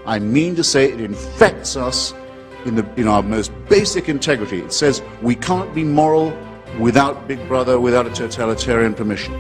I mean to say it infects us in our most basic integrity. It says we can't be moral without Big Brother, without a totalitarian permission.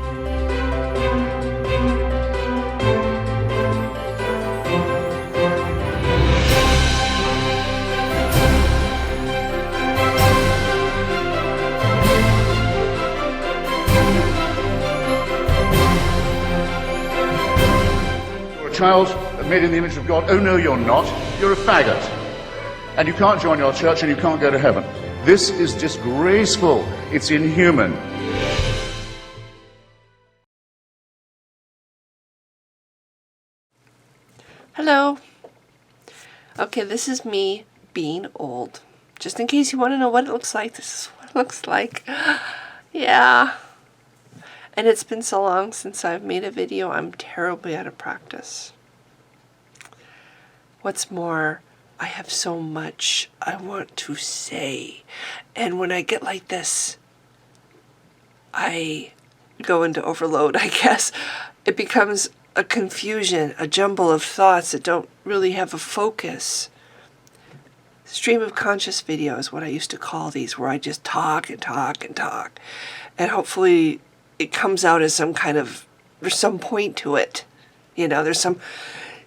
You're a child made in the image of God. Oh no, you're not. You're a faggot. And you can't join your church and you can't go to heaven. This is disgraceful. It's inhuman. Hello. Okay, this is me being old. Just in case you want to know what it looks like, this is what it looks like. Yeah. And it's been so long since I've made a video, I'm terribly out of practice. What's more, I have so much I want to say. And when I get like this, I go into overload, I guess. It becomes a confusion, a jumble of thoughts that don't really have a focus. Stream of conscious video is what I used to call these, where I just talk and talk and talk. And hopefully it comes out as some kind of, there's some point to it. You know, there's some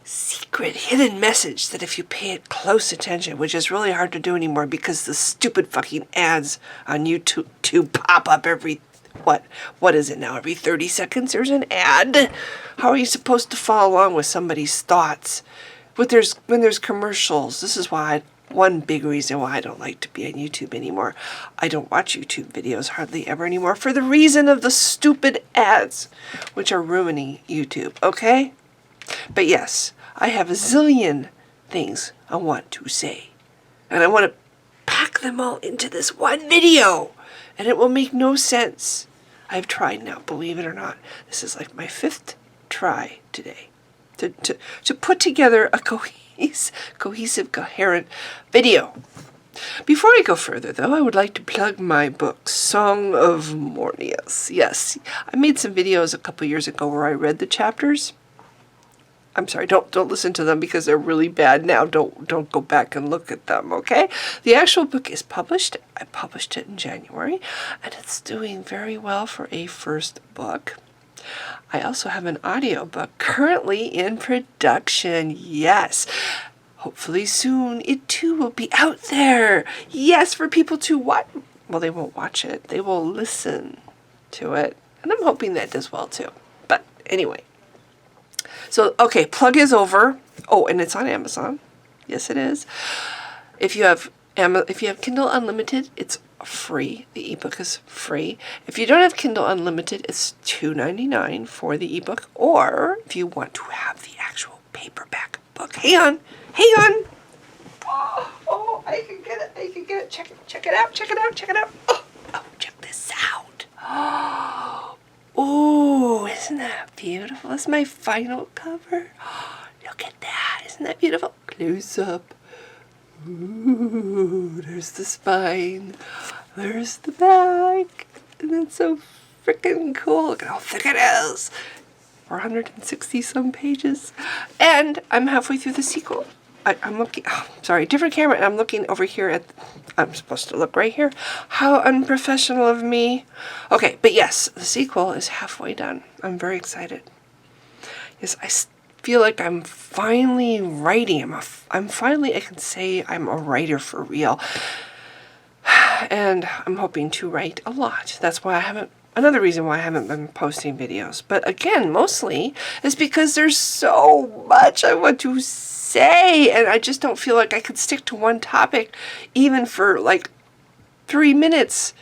secret hidden message that if you pay it close attention, which is really hard to do anymore because the stupid fucking ads on YouTube pop up every, what is it now? Every 30 seconds there's an ad? How are you supposed to follow along with somebody's thoughts? But when there's commercials, this is why one big reason why I don't like to be on YouTube anymore. I don't watch YouTube videos hardly ever anymore for the reason of the stupid ads, which are ruining YouTube, okay? But yes, I have a zillion things I want to say. And I want to pack them all into this one video. And it will make no sense. I've tried now, believe it or not. This is like my 5th try today to put together a cohesive, coherent video. Before I go further, though, I would like to plug my book, Song of Mornius. Yes, I made some videos a couple years ago where I read the chapters. I'm sorry, don't listen to them because they're really bad now. Don't go back and look at them, okay? The actual book is published. I published it in January, and it's doing very well for a first book. I also have an audiobook currently in production. Yes. Hopefully soon it too will be out there. Yes, for people to watch. Well, they won't watch it. They will listen to it. And I'm hoping that does well too. But anyway. So, okay, plug is over. Oh, and it's on Amazon. Yes, it is. If you have Kindle Unlimited, it's free. The ebook is free. If you don't have Kindle Unlimited, it's $2.99 for the ebook. Or if you want to have the actual paperback book, hang on. Oh, I can get it. Check it out. Oh, check this out. Oh, isn't that beautiful? That's my final cover. Oh, look at that. Isn't that beautiful? Close up. Ooh, there's the spine. There's the back. And it's so freaking cool. Look at how thick it is. 460 some pages. And I'm halfway through the sequel. I'm looking, different camera, and I'm looking over here at, I'm supposed to look right here. How unprofessional of me. Okay, but yes, the sequel is halfway done. I'm very excited. Yes, I feel like I'm finally writing. I can say I'm a writer for real. And I'm hoping to write a lot. That's why another reason why I haven't been posting videos. But again, mostly is because there's so much I want to say, and I just don't feel like I could stick to one topic even for like 3 minutes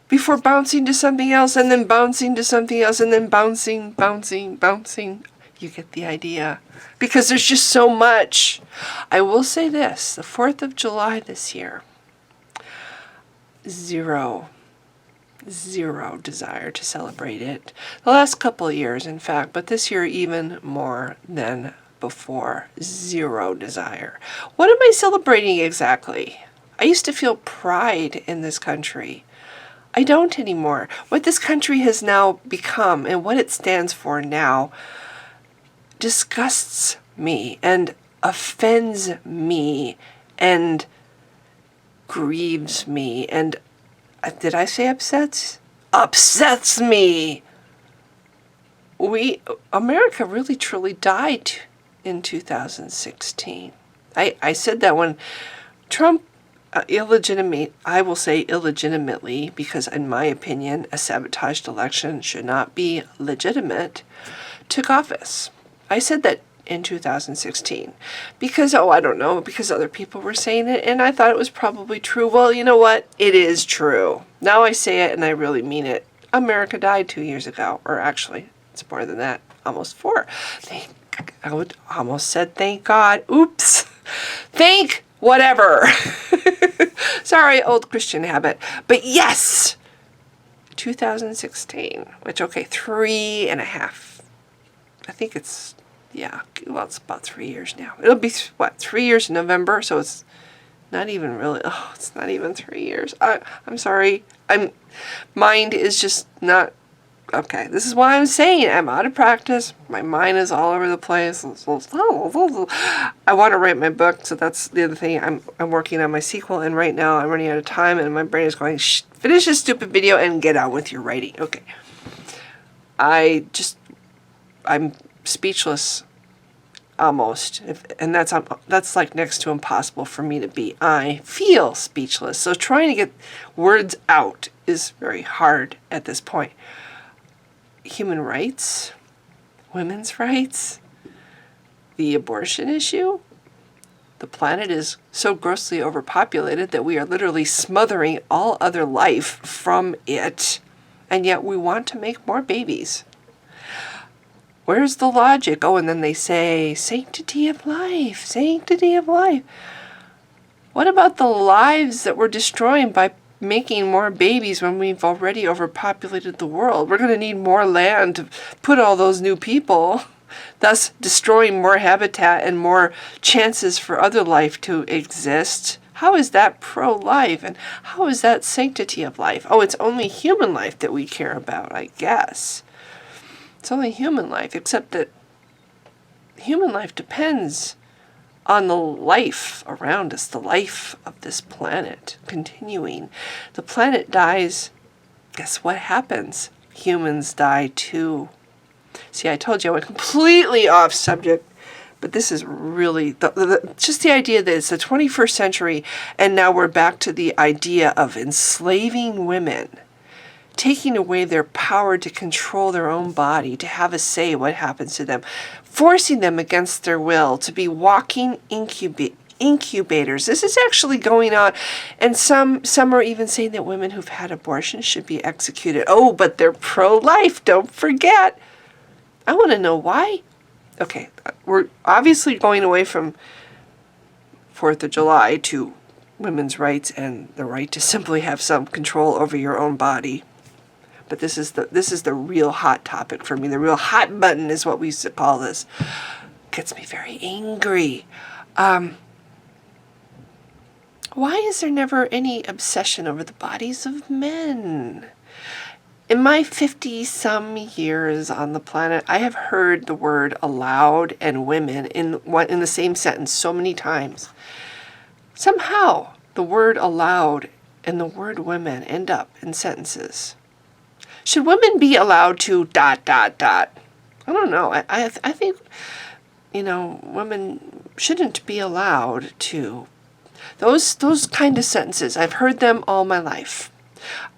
before bouncing to something else and then bouncing to something else and then bouncing. You get the idea. Because there's just so much. I will say this, the 4th of July this year, zero desire to celebrate it. The last couple of years, in fact, but this year even more than before. Zero desire. What am I celebrating exactly? I used to feel pride in this country. I don't anymore. What this country has now become and what it stands for now disgusts me. And offends me and grieves me and, did I say upsets? Upsets me. America really truly died in 2016. I said that when Trump I will say illegitimately, because in my opinion, a sabotaged election should not be legitimate, took office. I said that in 2016 because, I don't know, because other people were saying it and I thought it was probably true. Well, you know what? It is true. Now I say it and I really mean it. America died 2 years ago, or actually, it's more than that, almost 4. I almost said thank God. Oops. Thank whatever. Sorry, old Christian habit. But yes, 2016, which, 3.5. I think it's, it's about 3 years now. It'll be, 3 years in November, so it's not even really, it's not even 3 years. I'm sorry. Mind is just not, okay. This is why I'm saying I'm out of practice. My mind is all over the place. I want to write my book, so that's the other thing. I'm working on my sequel, and right now I'm running out of time, and my brain is going, shh, finish this stupid video and get on with your writing. Okay. I'm speechless, almost, and that's like next to impossible for me to be. I feel speechless, so trying to get words out is very hard at this point. Human rights, women's rights, the abortion issue. The planet is so grossly overpopulated that we are literally smothering all other life from it, and yet we want to make more babies. Where's the logic? And then they say, sanctity of life, sanctity of life. What about the lives that we're destroying by making more babies when we've already overpopulated the world? We're going to need more land to put all those new people, thus destroying more habitat and more chances for other life to exist. How is that pro-life? And how is that sanctity of life? It's only human life that we care about, I guess. It's only human life, except that human life depends on the life around us, the life of this planet continuing. The planet dies, guess what happens? Humans die too. See, I told you I went completely off subject, but this is really just the idea that it's the 21st century and now we're back to the idea of enslaving women, taking away their power to control their own body, to have a say what happens to them, forcing them against their will to be walking incubators. This is actually going on, and some are even saying that women who've had abortions should be executed. But they're pro-life, don't forget. I want to know why. Okay, we're obviously going away from 4th of July to women's rights and the right to simply have some control over your own body. But this is the real hot topic for me. The real hot button is what we used to call this. Gets me very angry. Why is there never any obsession over the bodies of men? In my 50-some years on the planet, I have heard the word allowed and women in the same sentence so many times. Somehow, the word allowed and the word women end up in sentences. Should women be allowed to ... I don't know. I think, women shouldn't be allowed to. Those kind of sentences, I've heard them all my life.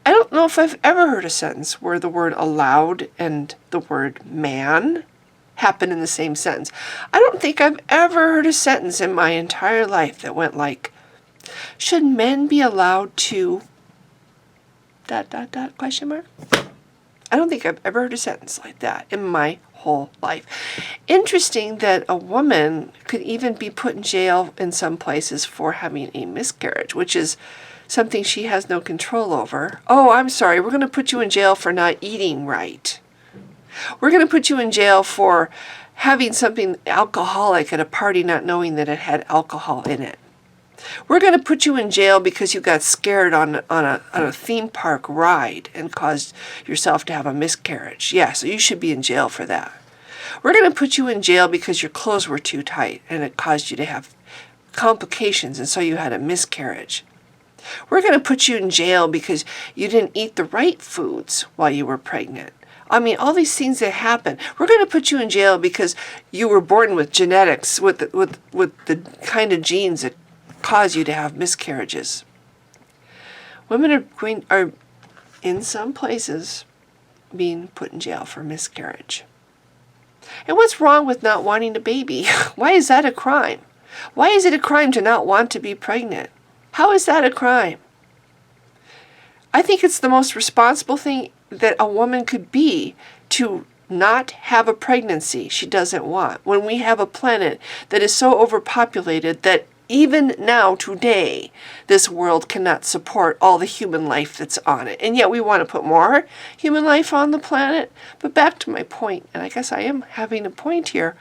I don't know if I've ever heard a sentence where the word allowed and the word man happen in the same sentence. I don't think I've ever heard a sentence in my entire life that went like, should men be allowed to ... question mark? I don't think I've ever heard a sentence like that in my whole life. Interesting that a woman could even be put in jail in some places for having a miscarriage, which is something she has no control over. I'm sorry, we're going to put you in jail for not eating right. We're going to put you in jail for having something alcoholic at a party not knowing that it had alcohol in it. We're going to put you in jail because you got scared on a theme park ride and caused yourself to have a miscarriage. Yeah, so you should be in jail for that. We're going to put you in jail because your clothes were too tight and it caused you to have complications and so you had a miscarriage. We're going to put you in jail because you didn't eat the right foods while you were pregnant. I mean, all these things that happen. We're going to put you in jail because you were born with genetics, with the kind of genes that cause you to have miscarriages. Women are in some places being put in jail for miscarriage. And what's wrong with not wanting a baby? Why is that a crime? Why is it a crime to not want to be pregnant? How is that a crime? I think it's the most responsible thing that a woman could be to not have a pregnancy she doesn't want. When we have a planet that is so overpopulated that even now, today, this world cannot support all the human life that's on it. And yet we want to put more human life on the planet. But back to my point, and I guess I am having a point here.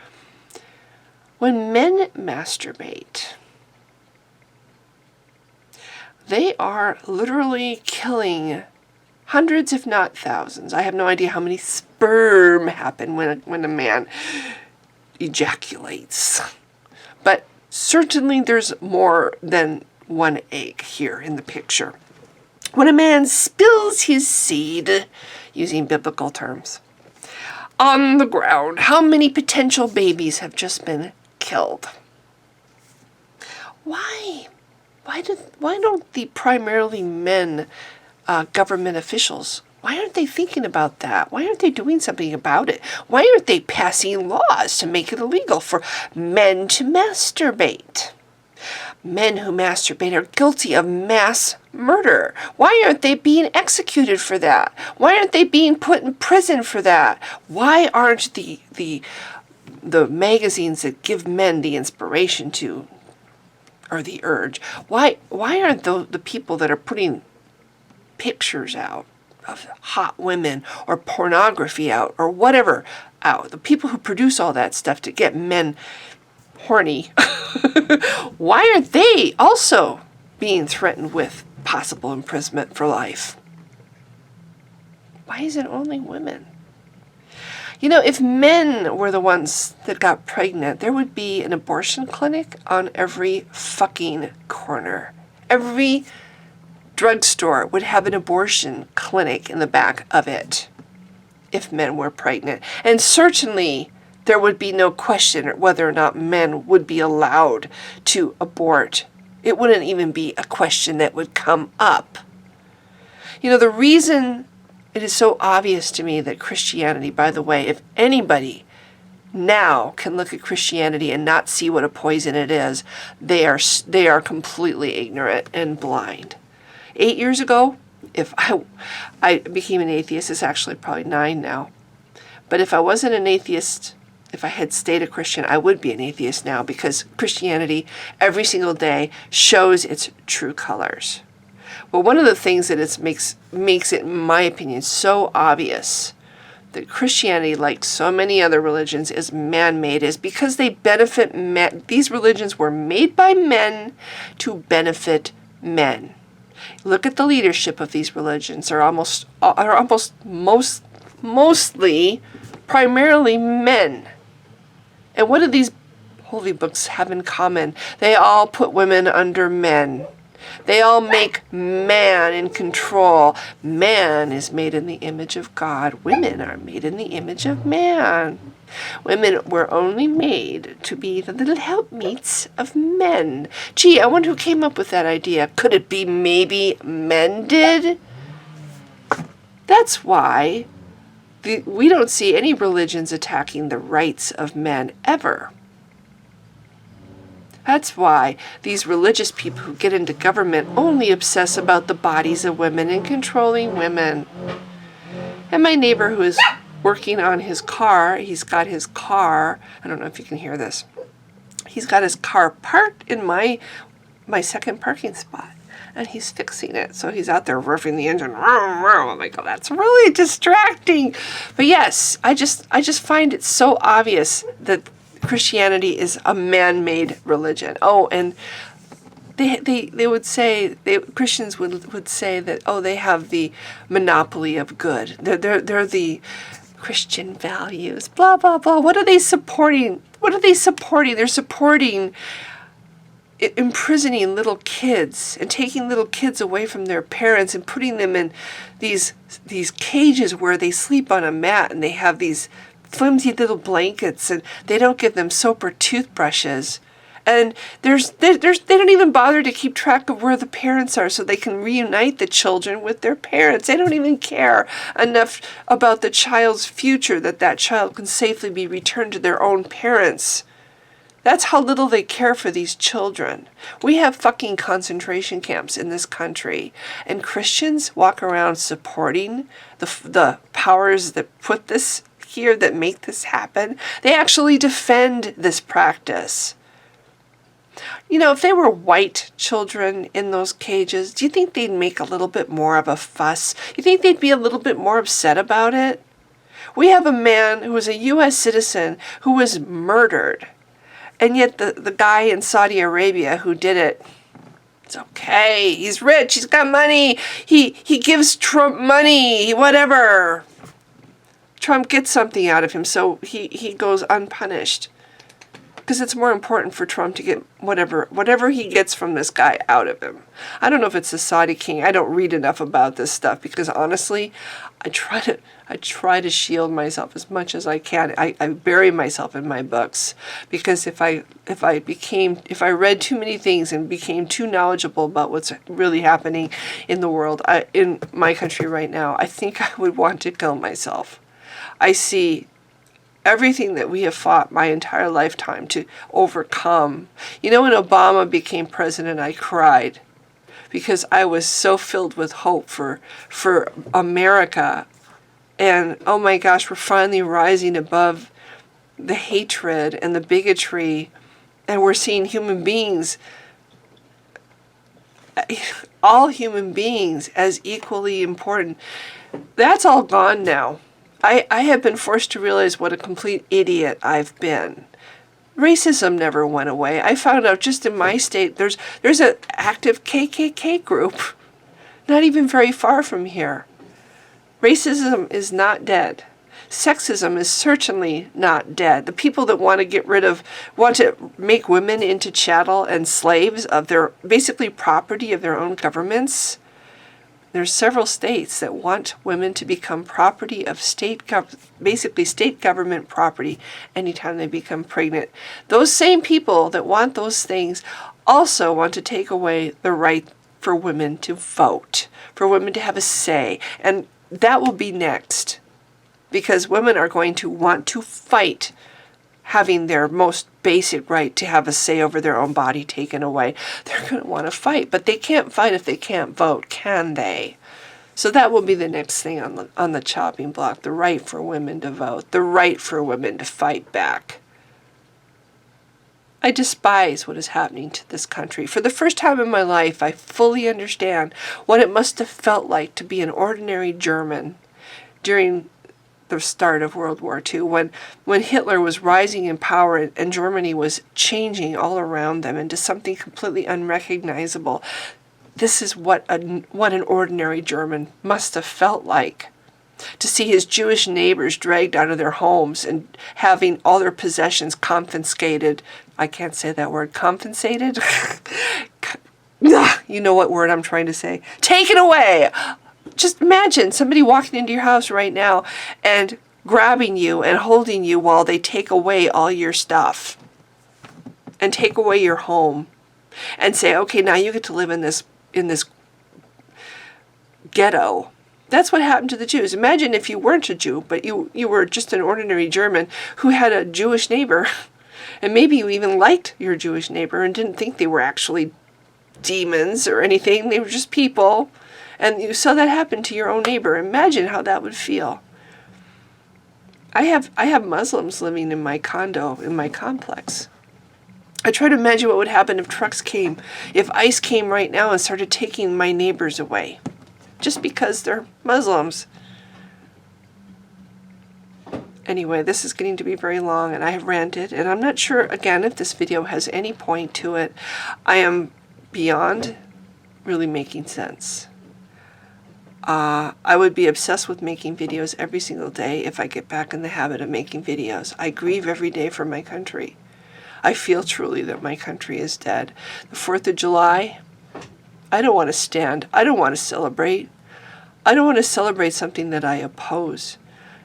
When men masturbate, they are literally killing hundreds, if not thousands. I have no idea how many sperm happen when a man ejaculates. But certainly there's more than one egg here in the picture. When a man spills his seed, using biblical terms, on the ground, how many potential babies have just been killed? Why? Why don't the primarily men government officials, why aren't they thinking about that? Why aren't they doing something about it? Why aren't they passing laws to make it illegal for men to masturbate? Men who masturbate are guilty of mass murder. Why aren't they being executed for that? Why aren't they being put in prison for that? Why aren't the magazines that give men the inspiration to, or the urge, why aren't the people that are putting pictures out of hot women or pornography out or whatever out, the people who produce all that stuff to get men horny, why aren't they also being threatened with possible imprisonment for life? Why is it only women? You know, if men were the ones that got pregnant, there would be an abortion clinic on every fucking corner. Every drugstore would have an abortion clinic in the back of it if men were pregnant. And certainly there would be no question whether or not men would be allowed to abort. It wouldn't even be a question that would come up. You know, the reason it is so obvious to me that Christianity, by the way, if anybody now can look at Christianity and not see what a poison it is, they are completely ignorant and blind. 8 years ago, if I became an atheist, it's actually probably 9 now. But if I wasn't an atheist, if I had stayed a Christian, I would be an atheist now, because Christianity every single day shows its true colors. Well, one of the things that it makes it, in my opinion, so obvious that Christianity, like so many other religions, is man-made is because they benefit men. These religions were made by men to benefit men. Look at the leadership of these religions. They're mostly primarily men. And what do these holy books have in common? They all put women under men. They all make man in control. Man is made in the image of God. Women are made in the image of man. Women were only made to be the little helpmeets of men. Gee, I wonder who came up with that idea. Could it be maybe men did? That's why we don't see any religions attacking the rights of men ever. That's why these religious people who get into government only obsess about the bodies of women and controlling women. And my neighbor who is working on his car, he's got his car, I don't know if you can hear this, he's got his car parked in my second parking spot. And he's fixing it. So he's out there revving the engine. I'm like, oh, that's really distracting. But yes, I just find it so obvious that Christianity is a man-made religion. Oh, and they would say, Christians would say that, oh, they have the monopoly of good. Christian values, blah, blah, blah. What are they supporting? What are they supporting? They're supporting imprisoning little kids and taking little kids away from their parents and putting them in these cages where they sleep on a mat and they have these flimsy little blankets and they don't give them soap or toothbrushes. And they don't even bother to keep track of where the parents are so they can reunite the children with their parents. They don't even care enough about the child's future that that child can safely be returned to their own parents. That's how little they care for these children. We have fucking concentration camps in this country, and Christians walk around supporting the powers that put this here, that make this happen. They actually defend this practice. You know, if they were white children in those cages, do you think they'd make a little bit more of a fuss? You think they'd be a little bit more upset about it? We have a man who was a U.S. citizen who was murdered. And yet the guy in Saudi Arabia who did it, it's okay. He's rich. He's got money. He gives Trump money, whatever. Trump gets something out of him, so he goes unpunished. Because it's more important for Trump to get whatever he gets from this guy out of him. I don't know if it's the Saudi king. I don't read enough about this stuff because honestly, I try to shield myself as much as I can. I bury myself in my books because if I read too many things and became too knowledgeable about what's really happening in the world, in my country right now, I think I would want to kill myself. I see everything that we have fought my entire lifetime to overcome. You know, when Obama became president, I cried because I was so filled with hope for America. And oh my gosh, we're finally rising above the hatred and the bigotry, and we're seeing human beings, all human beings, as equally important. That's all gone now. I have been forced to realize what a complete idiot I've been. Racism never went away. I found out just in my state there's an active KKK group not even very far from here. Racism is not dead. Sexism is certainly not dead. The people that want to make women into chattel and slaves of their, basically property of their own governments. There's several states that want women to become property of basically state government property anytime they become pregnant. Those same people that want those things also want to take away the right for women to vote, for women to have a say. And that will be next, because women are going to want to fight having their most basic right to have a say over their own body taken away. They're going to want to fight, but they can't fight if they can't vote, can they? So that will be the next thing on the chopping block, the right for women to vote, the right for women to fight back. I despise what is happening to this country. For the first time in my life, I fully understand what it must have felt like to be an ordinary German during the start of World War II, when Hitler was rising in power and Germany was changing all around them into something completely unrecognizable. This is what an ordinary German must have felt like. To see his Jewish neighbors dragged out of their homes and having all their possessions confiscated. I can't say that word. Compensated? You know what word I'm trying to say. Taken away! Just imagine somebody walking into your house right now and grabbing you and holding you while they take away all your stuff and take away your home and say, okay, now you get to live in this ghetto. That's what happened to the Jews. Imagine if you weren't a Jew, but you were just an ordinary German who had a Jewish neighbor, and maybe you even liked your Jewish neighbor and didn't think they were actually demons or anything. They were just people. And you saw that happen to your own neighbor. Imagine how that would feel. I have Muslims living in my condo, in my complex. I try to imagine what would happen if trucks came, if ICE came right now and started taking my neighbors away, just because they're Muslims. Anyway, this is getting to be very long, and I have ranted, and I'm not sure, again, if this video has any point to it. I am beyond really making sense. I would be obsessed with making videos every single day if I get back in the habit of making videos. I grieve every day for my country. I feel truly that my country is dead. The 4th of July, I don't want to stand. I don't want to celebrate. I don't want to celebrate something that I oppose.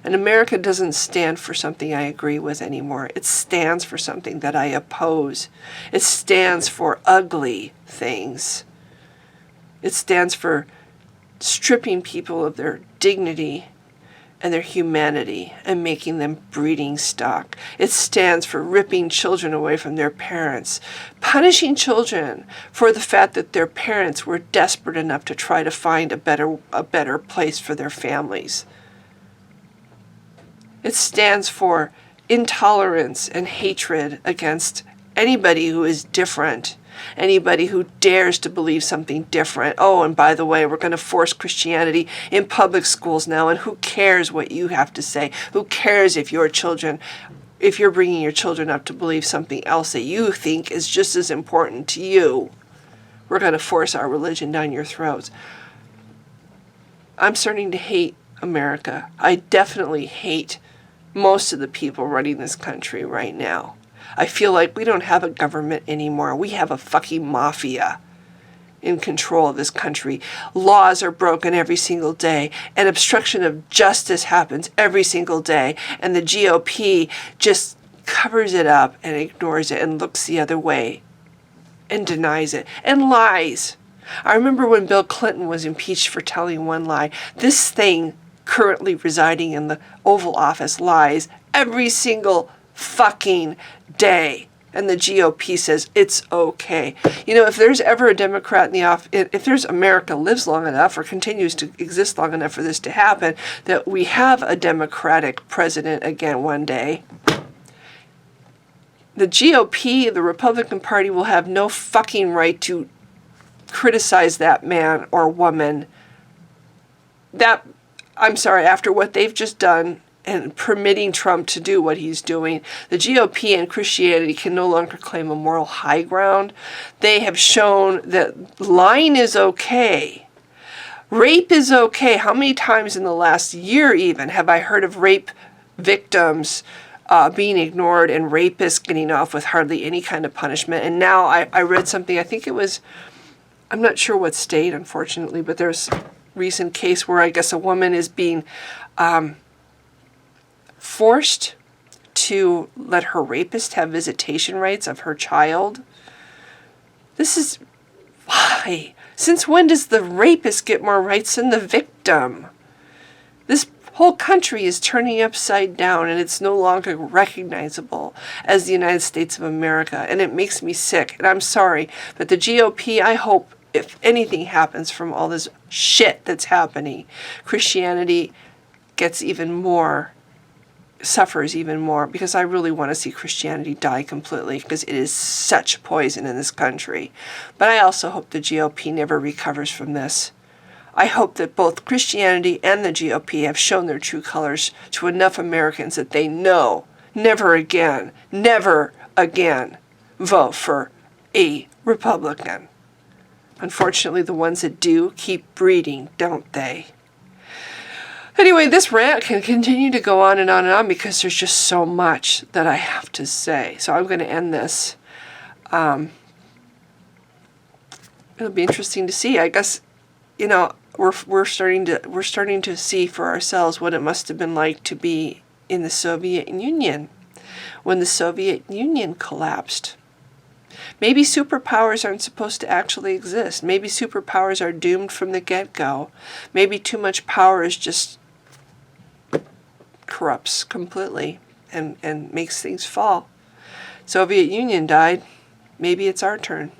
And America doesn't stand for something I agree with anymore. It stands for something that I oppose. It stands for ugly things. It stands for stripping people of their dignity and their humanity and making them breeding stock. It stands for ripping children away from their parents, punishing children for the fact that their parents were desperate enough to try to find a better place for their families. It stands for intolerance and hatred against anybody who is different, anybody who dares to believe something different. Oh, and by the way, we're going to force Christianity in public schools now, and who cares what you have to say? Who cares if you're bringing your children up to believe something else that you think is just as important to you? We're going to force our religion down your throats. I'm starting to hate America. I definitely hate most of the people running this country right now. I feel like we don't have a government anymore. We have a fucking mafia in control of this country. Laws are broken every single day, and obstruction of justice happens every single day, and the GOP just covers it up and ignores it and looks the other way and denies it and lies. I remember when Bill Clinton was impeached for telling one lie. This thing currently residing in the Oval Office lies every single fucking day. And the GOP says it's okay. You know, if there's ever a Democrat in the office, if there's America lives long enough or continues to exist long enough for this to happen, that we have a Democratic president again one day, the GOP, the Republican Party, will have no fucking right to criticize that man or woman. I'm sorry, after what they've just done and permitting Trump to do what he's doing, the GOP and Christianity can no longer claim a moral high ground. They have shown that lying is okay. Rape is okay. How many times in the last year even have I heard of rape victims being ignored and rapists getting off with hardly any kind of punishment? And now I read something, I think it was, I'm not sure what state, unfortunately, but there's a recent case where I guess a woman is being forced to let her rapist have visitation rights of her child. This is why. Since when does the rapist get more rights than the victim? This whole country is turning upside down, and it's no longer recognizable as the United States of America, and it makes me sick. And I'm sorry, but the GOP, I hope if anything happens from all this shit that's happening, Christianity gets even more, suffers even more, because I really want to see Christianity die completely, because it is such poison in this country. But I also hope the GOP never recovers from this. I hope that both Christianity and the GOP have shown their true colors to enough Americans that they know never again vote for a Republican. Unfortunately, the ones that do keep breeding, don't they? Anyway, this rant can continue to go on and on and on because there's just so much that I have to say. So I'm going to end this. It'll be interesting to see. I guess, you know, we're starting to see for ourselves what it must have been like to be in the Soviet Union when the Soviet Union collapsed. Maybe superpowers aren't supposed to actually exist. Maybe superpowers are doomed from the get-go. Maybe too much power is just corrupts completely and makes things fall. Soviet Union died. Maybe it's our turn.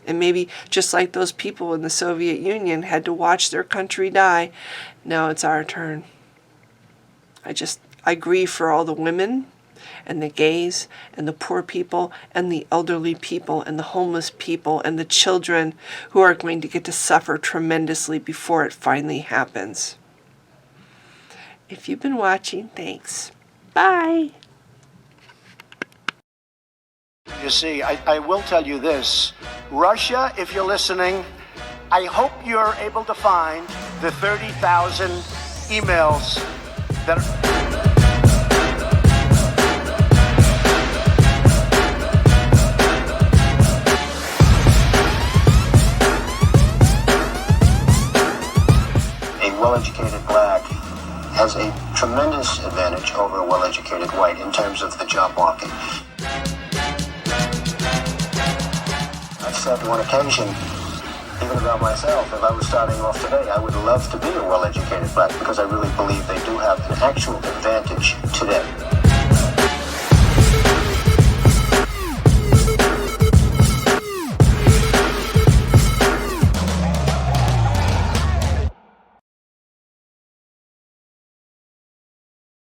And maybe just like those people in the Soviet Union had to watch their country die, now it's our turn. I grieve for all the women and the gays and the poor people and the elderly people and the homeless people and the children who are going to get to suffer tremendously before it finally happens. If you've been watching, thanks. Bye. You see, I will tell you this. Russia, if you're listening, I hope you're able to find the 30,000 emails that are... well-educated black has a tremendous advantage over a well-educated white in terms of the job market. I've said on occasion, even about myself, if I was starting off today, I would love to be a well-educated black because I really believe they do have an actual advantage today.